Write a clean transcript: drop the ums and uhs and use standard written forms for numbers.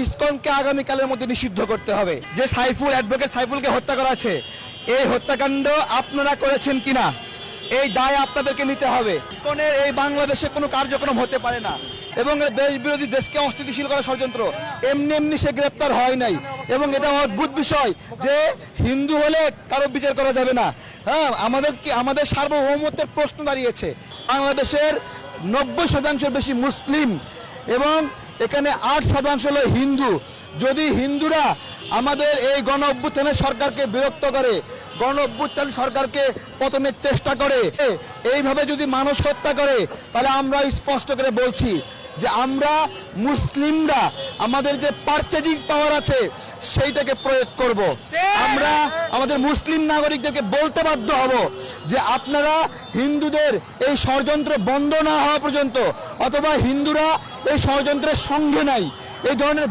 ইসকনকে আগামীকালের মধ্যে নিষিদ্ধ করতে হবে। যে সাইফুল অ্যাডভোকেট সাইফুলকে হত্যা করা আছে, এই হত্যাকাণ্ড আপনারা করেছেন কিনা এই দায় আপনাদেরকে নিতে হবে। ইসকনের এই বাংলাদেশে কোনো কার্যক্রম হতে পারে না এবং দেশ বিরোধী, দেশকে অস্থিতিশীল করার ষড়যন্ত্র। এমনি এমনি সে গ্রেপ্তার হয় নাই এবং এটা অদ্ভুত বিষয় যে হিন্দু হলে কারো বিচার করা যাবে না। হ্যাঁ, আমাদের সার্বভৌমত্বের প্রশ্ন দাঁড়িয়েছে। বাংলাদেশের 90% বেশি মুসলিম এবং এখানে 8% হলো হিন্দু। যদি হিন্দুরা আমাদের এই গণ অভ্যুত্থানের সরকারকে বিরক্ত করে, গণ অভ্যুত্থান সরকারকে পতনের চেষ্টা করে, এইভাবে যদি মানুষ হত্যা করে, তাহলে আমরা স্পষ্ট করে বলছি যে আমরা মুসলিমরা আমাদের যে পারচেজিং পাওয়ার আছে সেইটাকে প্রয়োগ করব। আমরা আমাদের মুসলিম নাগরিকদেরকে বলতে বাধ্য হব যে আপনারা হিন্দুদের এই ষড়যন্ত্র বন্ধ না হওয়া পর্যন্ত, অথবা হিন্দুরা এই ষড়যন্ত্রের সঙ্গে নাই, এই ধরনের